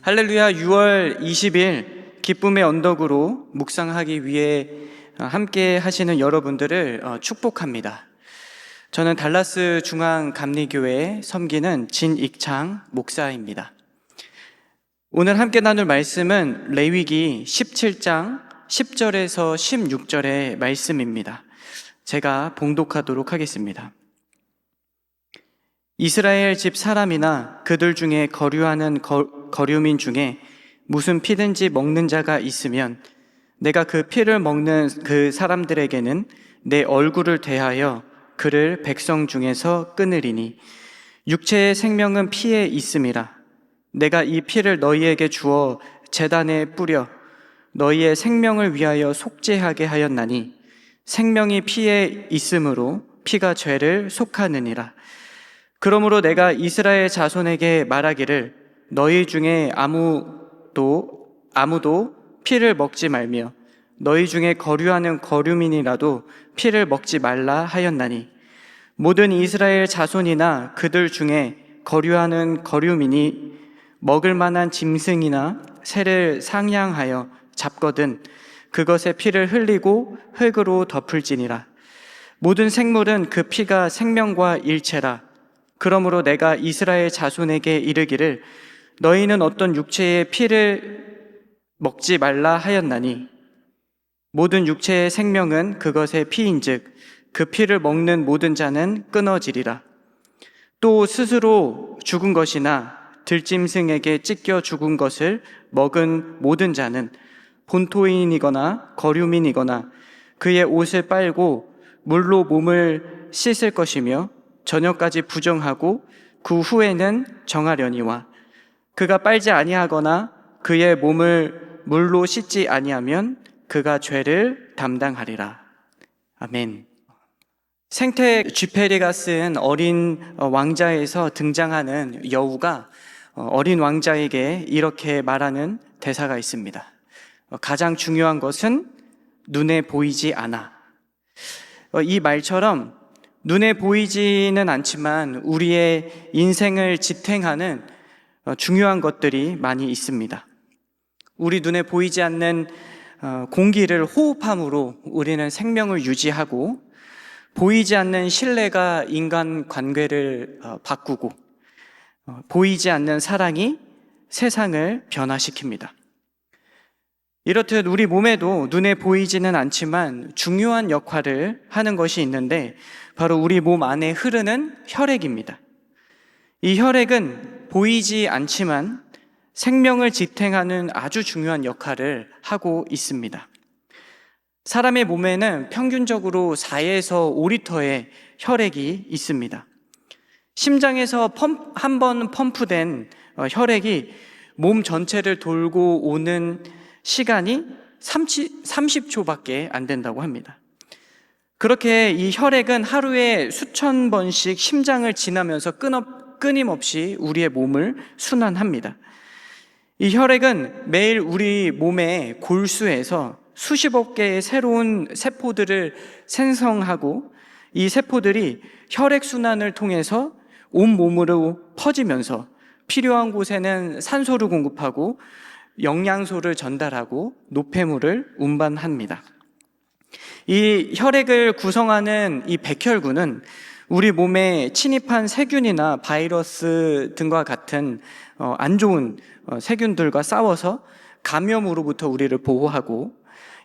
할렐루야. 6월 20일 기쁨의 언덕으로 묵상하기 위해 함께 하시는 여러분들을 축복합니다. 저는 달라스 중앙감리교회에 섬기는 진익창 목사입니다. 오늘 함께 나눌 말씀은 레위기 17장 10절에서 16절의 말씀입니다. 제가 봉독하도록 하겠습니다. 이스라엘 집 사람이나 그들 중에 거류하는 거류민 중에 무슨 피든지 먹는 자가 있으면 내가 그 피를 먹는 그 사람들에게는 내 얼굴을 대하여 그를 백성 중에서 끊으리니 육체의 생명은 피에 있음이라. 내가 이 피를 너희에게 주어 제단에 뿌려 너희의 생명을 위하여 속죄하게 하였나니 생명이 피에 있으므로 피가 죄를 속하느니라. 그러므로 내가 이스라엘 자손에게 말하기를 너희 중에 아무도 피를 먹지 말며 너희 중에 거류하는 거류민이라도 피를 먹지 말라 하였나니 모든 이스라엘 자손이나 그들 중에 거류하는 거류민이 먹을 만한 짐승이나 새를 상향하여 잡거든 그것의 피를 흘리고 흙으로 덮을지니라. 모든 생물은 그 피가 생명과 일체라. 그러므로 내가 이스라엘 자손에게 이르기를 너희는 어떤 육체의 피를 먹지 말라 하였나니 모든 육체의 생명은 그것의 피인즉 그 피를 먹는 모든 자는 끊어지리라. 또 스스로 죽은 것이나 들짐승에게 찢겨 죽은 것을 먹은 모든 자는 본토인이거나 거류민이거나 그의 옷을 빨고 물로 몸을 씻을 것이며 저녁까지 부정하고 그 후에는 정하려니와 그가 빨지 아니하거나 그의 몸을 물로 씻지 아니하면 그가 죄를 담당하리라. 아멘. 생태 쥐페리가 쓴 어린 왕자에서 등장하는 여우가 어린 왕자에게 이렇게 말하는 대사가 있습니다. 가장 중요한 것은 눈에 보이지 않아. 이 말처럼 눈에 보이지는 않지만 우리의 인생을 지탱하는 중요한 것들이 많이 있습니다. 우리 눈에 보이지 않는 공기를 호흡함으로 우리는 생명을 유지하고 보이지 않는 신뢰가 인간 관계를 바꾸고 보이지 않는 사랑이 세상을 변화시킵니다. 이렇듯 우리 몸에도 눈에 보이지는 않지만 중요한 역할을 하는 것이 있는데 바로 우리 몸 안에 흐르는 혈액입니다. 이 혈액은 보이지 않지만 생명을 지탱하는 아주 중요한 역할을 하고 있습니다. 사람의 몸에는 평균적으로 4에서 5리터의 혈액이 있습니다. 심장에서 한 번 펌프된 혈액이 몸 전체를 돌고 오는 시간이 30초밖에 안 된다고 합니다. 그렇게 이 혈액은 하루에 수천 번씩 심장을 지나면서 끊임없이 우리의 몸을 순환합니다. 이 혈액은 매일 우리 몸의 골수에서 수십억 개의 새로운 세포들을 생성하고 이 세포들이 혈액 순환을 통해서 온 몸으로 퍼지면서 필요한 곳에는 산소를 공급하고 영양소를 전달하고 노폐물을 운반합니다. 이 혈액을 구성하는 이 백혈구는 우리 몸에 침입한 세균이나 바이러스 등과 같은 안 좋은 세균들과 싸워서 감염으로부터 우리를 보호하고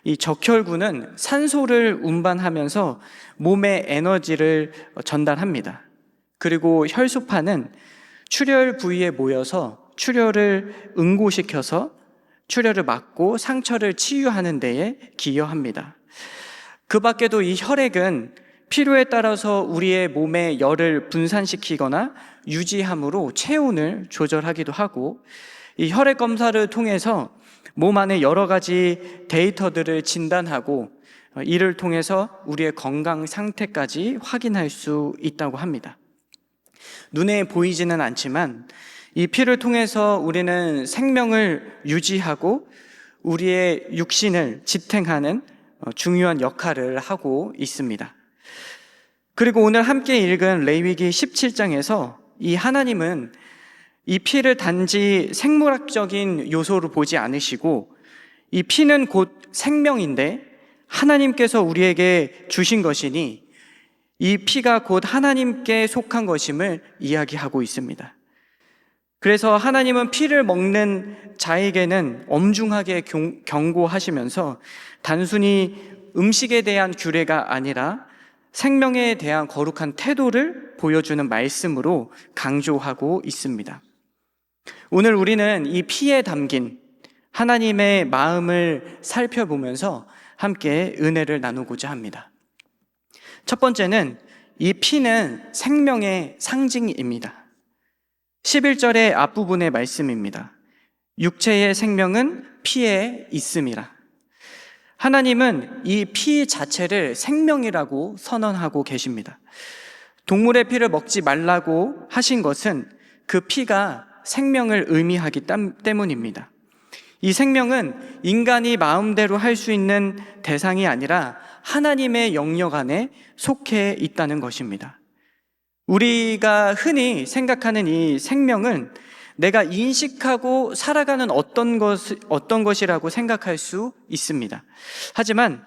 이 적혈구는 산소를 운반하면서 몸에 에너지를 전달합니다. 그리고 혈소판은 출혈 부위에 모여서 출혈을 응고시켜서 출혈을 막고 상처를 치유하는 데에 기여합니다. 그 밖에도 이 혈액은 필요에 따라서 우리의 몸의 열을 분산시키거나 유지함으로 체온을 조절하기도 하고 이 혈액 검사를 통해서 몸 안에 여러 가지 데이터들을 진단하고 이를 통해서 우리의 건강 상태까지 확인할 수 있다고 합니다. 눈에 보이지는 않지만 이 피를 통해서 우리는 생명을 유지하고 우리의 육신을 지탱하는 중요한 역할을 하고 있습니다. 그리고 오늘 함께 읽은 레위기 17장에서 이 하나님은 이 피를 단지 생물학적인 요소로 보지 않으시고 이 피는 곧 생명인데 하나님께서 우리에게 주신 것이니 이 피가 곧 하나님께 속한 것임을 이야기하고 있습니다. 그래서 하나님은 피를 먹는 자에게는 엄중하게 경고하시면서 단순히 음식에 대한 규례가 아니라 생명에 대한 거룩한 태도를 보여주는 말씀으로 강조하고 있습니다. 오늘 우리는 이 피에 담긴 하나님의 마음을 살펴보면서 함께 은혜를 나누고자 합니다. 첫 번째는 이 피는 생명의 상징입니다. 11절의 앞부분의 말씀입니다. 육체의 생명은 피에 있음이라. 하나님은 이 피 자체를 생명이라고 선언하고 계십니다. 동물의 피를 먹지 말라고 하신 것은 그 피가 생명을 의미하기 때문입니다. 이 생명은 인간이 마음대로 할 수 있는 대상이 아니라 하나님의 영역 안에 속해 있다는 것입니다. 우리가 흔히 생각하는 이 생명은 내가 인식하고 살아가는 어떤 것이라고 생각할 수 있습니다. 하지만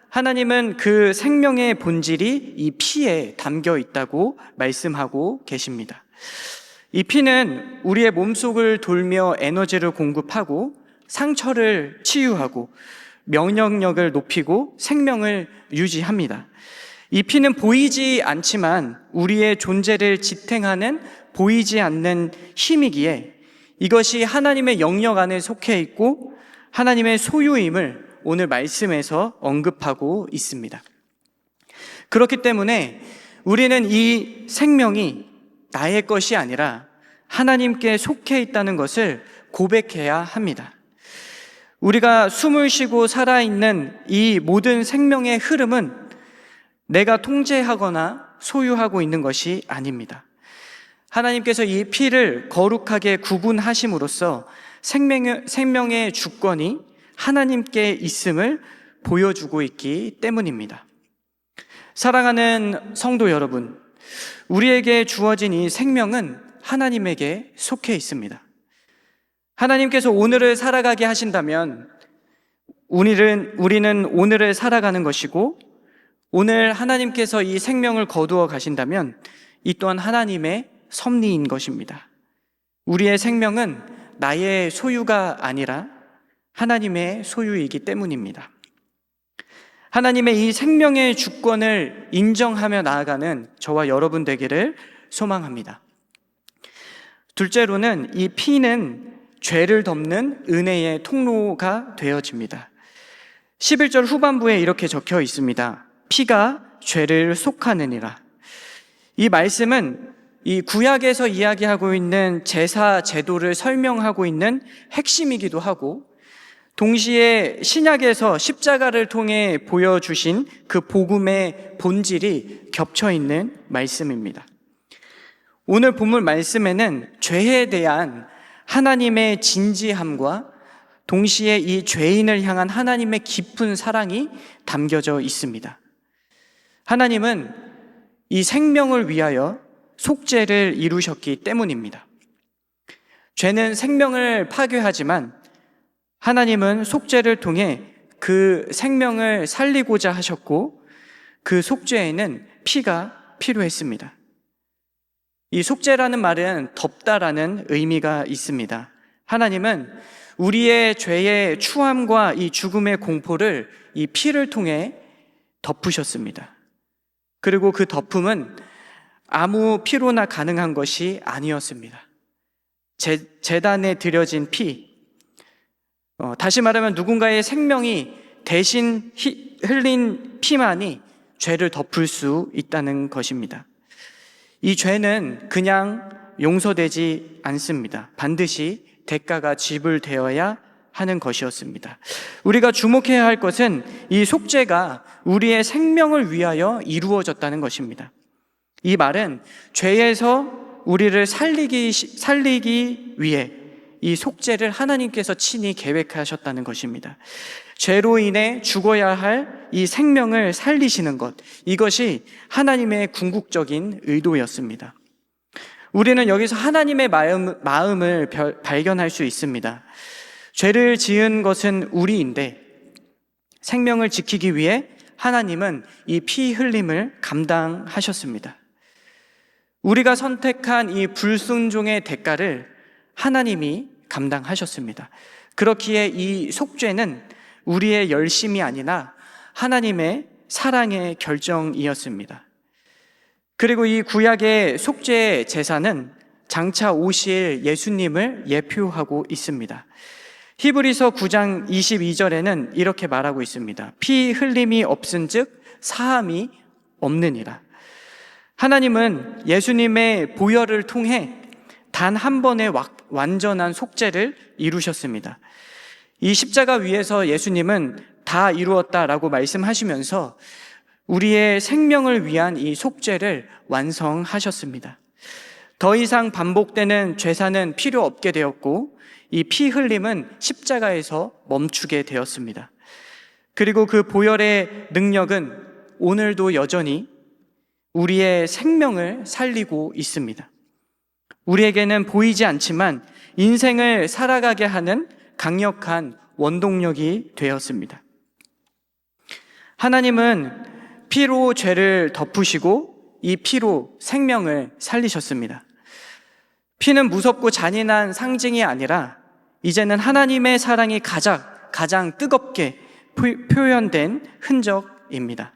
하나님은 그 생명의 본질이 이 피에 담겨 있다고 말씀하고 계십니다. 이 피는 우리의 몸속을 돌며 에너지를 공급하고 상처를 치유하고 면역력을 높이고 생명을 유지합니다. 이 피는 보이지 않지만 우리의 존재를 지탱하는 보이지 않는 힘이기에 이것이 하나님의 영역 안에 속해 있고 하나님의 소유임을 오늘 말씀에서 언급하고 있습니다. 그렇기 때문에 우리는 이 생명이 나의 것이 아니라 하나님께 속해 있다는 것을 고백해야 합니다. 우리가 숨을 쉬고 살아있는 이 모든 생명의 흐름은 내가 통제하거나 소유하고 있는 것이 아닙니다. 하나님께서 이 피를 거룩하게 구분하심으로써 생명의 주권이 하나님께 있음을 보여주고 있기 때문입니다. 사랑하는 성도 여러분, 우리에게 주어진 이 생명은 하나님에게 속해 있습니다. 하나님께서 오늘을 살아가게 하신다면 우리는 오늘을 살아가는 것이고, 오늘 하나님께서 이 생명을 거두어 가신다면 이 또한 하나님의 섭리인 것입니다. 우리의 생명은 나의 소유가 아니라 하나님의 소유이기 때문입니다. 하나님의 이 생명의 주권을 인정하며 나아가는 저와 여러분 되기를 소망합니다. 둘째로는 이 피는 죄를 덮는 은혜의 통로가 되어집니다. 11절 후반부에 이렇게 적혀 있습니다. 피가 죄를 속하느니라. 이 말씀은 이 구약에서 이야기하고 있는 제사 제도를 설명하고 있는 핵심이기도 하고, 동시에 신약에서 십자가를 통해 보여주신 그 복음의 본질이 겹쳐 있는 말씀입니다. 오늘 본문 말씀에는 죄에 대한 하나님의 진지함과 동시에 이 죄인을 향한 하나님의 깊은 사랑이 담겨져 있습니다. 하나님은 이 생명을 위하여 속죄를 이루셨기 때문입니다. 죄는 생명을 파괴하지만 하나님은 속죄를 통해 그 생명을 살리고자 하셨고, 그 속죄에는 피가 필요했습니다. 이 속죄라는 말은 덮다라는 의미가 있습니다. 하나님은 우리의 죄의 추함과 이 죽음의 공포를 이 피를 통해 덮으셨습니다. 그리고 그 덮음은 아무 피로나 가능한 것이 아니었습니다. 제단에 드려진 피, 다시 말하면 누군가의 생명이 대신 흘린 피만이 죄를 덮을 수 있다는 것입니다. 이 죄는 그냥 용서되지 않습니다. 반드시 대가가 지불되어야 하는 것이었습니다. 우리가 주목해야 할 것은 이 속죄가 우리의 생명을 위하여 이루어졌다는 것입니다. 이 말은 죄에서 우리를 살리기 위해 이 속죄를 하나님께서 친히 계획하셨다는 것입니다. 죄로 인해 죽어야 할 이 생명을 살리시는 것, 이것이 하나님의 궁극적인 의도였습니다. 우리는 여기서 하나님의 마음을 발견할 수 있습니다. 죄를 지은 것은 우리인데 생명을 지키기 위해 하나님은 이 피 흘림을 감당하셨습니다. 우리가 선택한 이 불순종의 대가를 하나님이 감당하셨습니다. 그렇기에 이 속죄는 우리의 열심이 아니라 하나님의 사랑의 결정이었습니다. 그리고 이 구약의 속죄 제사는 장차 오실 예수님을 예표하고 있습니다. 히브리서 9장 22절에는 이렇게 말하고 있습니다. 피 흘림이 없은즉 사함이 없느니라. 하나님은 예수님의 보혈을 통해 단 한 번의 완전한 속죄를 이루셨습니다. 이 십자가 위에서 예수님은 다 이루었다라고 말씀하시면서 우리의 생명을 위한 이 속죄를 완성하셨습니다. 더 이상 반복되는 죄사는 필요 없게 되었고 이 피 흘림은 십자가에서 멈추게 되었습니다. 그리고 그 보혈의 능력은 오늘도 여전히 우리의 생명을 살리고 있습니다. 우리에게는 보이지 않지만 인생을 살아가게 하는 강력한 원동력이 되었습니다. 하나님은 피로 죄를 덮으시고 이 피로 생명을 살리셨습니다. 피는 무섭고 잔인한 상징이 아니라 이제는 하나님의 사랑이 가장 뜨겁게 표현된 흔적입니다.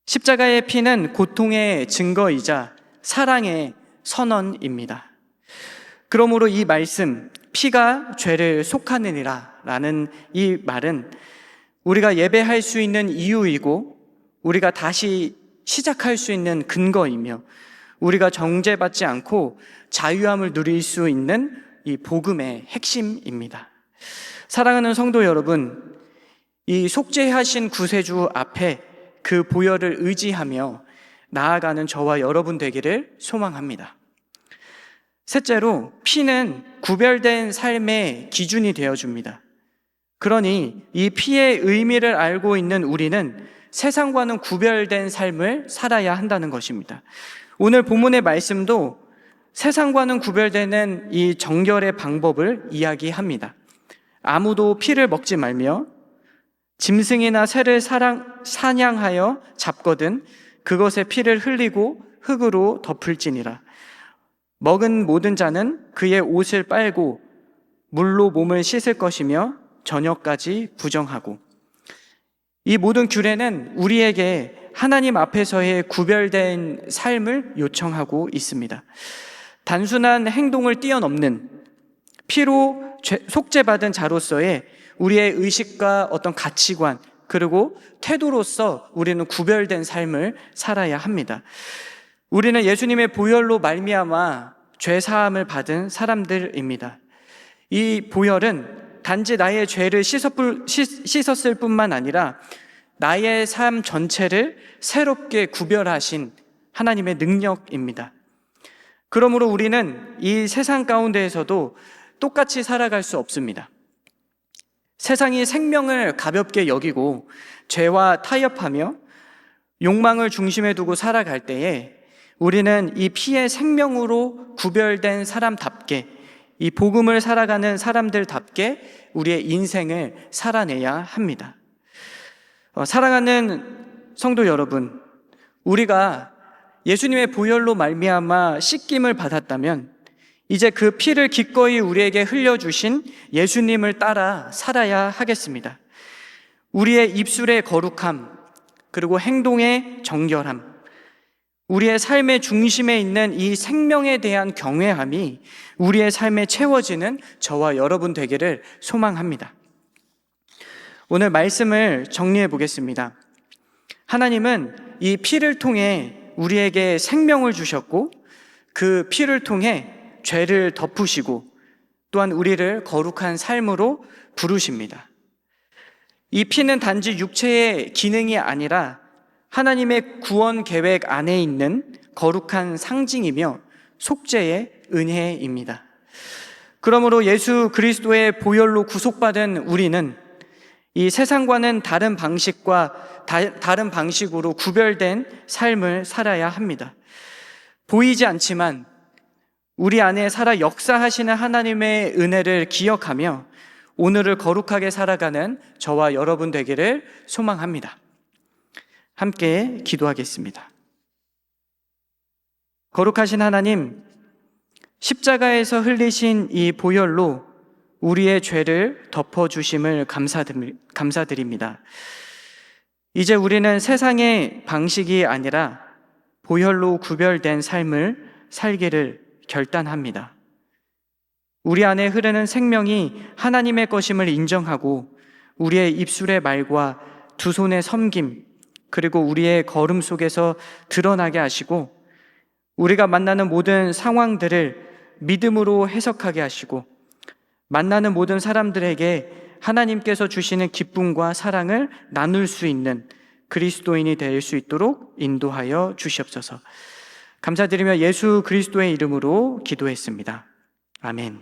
십자가의 피는 고통의 증거이자 사랑의 선언입니다. 그러므로 이 말씀, 피가 죄를 속하느니라 라는 이 말은 우리가 예배할 수 있는 이유이고 우리가 다시 시작할 수 있는 근거이며 우리가 정죄받지 않고 자유함을 누릴 수 있는 이 복음의 핵심입니다. 사랑하는 성도 여러분, 이 속죄하신 구세주 앞에 그 보혈을 의지하며 나아가는 저와 여러분 되기를 소망합니다. 셋째로, 피는 구별된 삶의 기준이 되어줍니다. 그러니 이 피의 의미를 알고 있는 우리는 세상과는 구별된 삶을 살아야 한다는 것입니다. 오늘 본문의 말씀도 세상과는 구별되는 이 정결의 방법을 이야기합니다. 아무도 피를 먹지 말며 짐승이나 새를 사냥하여 잡거든 그것의 피를 흘리고 흙으로 덮을지니라. 먹은 모든 자는 그의 옷을 빨고 물로 몸을 씻을 것이며 저녁까지 부정하고. 이 모든 규례는 우리에게 하나님 앞에서의 구별된 삶을 요청하고 있습니다. 단순한 행동을 뛰어넘는 피로 속죄받은 자로서의 우리의 의식과 어떤 가치관 그리고 태도로서 우리는 구별된 삶을 살아야 합니다. 우리는 예수님의 보혈로 말미암아 죄 사함을 받은 사람들입니다. 이 보혈은 단지 나의 죄를 씻었을 뿐만 아니라 나의 삶 전체를 새롭게 구별하신 하나님의 능력입니다. 그러므로 우리는 이 세상 가운데에서도 똑같이 살아갈 수 없습니다. 세상이 생명을 가볍게 여기고 죄와 타협하며 욕망을 중심에 두고 살아갈 때에 우리는 이 피의 생명으로 구별된 사람답게 이 복음을 살아가는 사람들답게 우리의 인생을 살아내야 합니다. 사랑하는 성도 여러분, 우리가 예수님의 보혈로 말미암아 씻김을 받았다면 이제 그 피를 기꺼이 우리에게 흘려주신 예수님을 따라 살아야 하겠습니다. 우리의 입술의 거룩함, 그리고 행동의 정결함, 우리의 삶의 중심에 있는 이 생명에 대한 경외함이 우리의 삶에 채워지는 저와 여러분 되기를 소망합니다. 오늘 말씀을 정리해 보겠습니다. 하나님은 이 피를 통해 우리에게 생명을 주셨고 그 피를 통해 죄를 덮으시고 또한 우리를 거룩한 삶으로 부르십니다. 이 피는 단지 육체의 기능이 아니라 하나님의 구원 계획 안에 있는 거룩한 상징이며 속죄의 은혜입니다. 그러므로 예수 그리스도의 보혈로 구속받은 우리는 이 세상과는 다른 방식으로 구별된 삶을 살아야 합니다. 보이지 않지만 우리 안에 살아 역사하시는 하나님의 은혜를 기억하며 오늘을 거룩하게 살아가는 저와 여러분 되기를 소망합니다. 함께 기도하겠습니다. 거룩하신 하나님, 십자가에서 흘리신 이 보혈로 우리의 죄를 덮어주심을 감사드립니다. 이제 우리는 세상의 방식이 아니라 보혈로 구별된 삶을 살기를 결단합니다. 우리 안에 흐르는 생명이 하나님의 것임을 인정하고 우리의 입술의 말과 두 손의 섬김, 그리고 우리의 걸음 속에서 드러나게 하시고 우리가 만나는 모든 상황들을 믿음으로 해석하게 하시고 만나는 모든 사람들에게 하나님께서 주시는 기쁨과 사랑을 나눌 수 있는 그리스도인이 될 수 있도록 인도하여 주시옵소서. 감사드리며 예수 그리스도의 이름으로 기도했습니다. 아멘.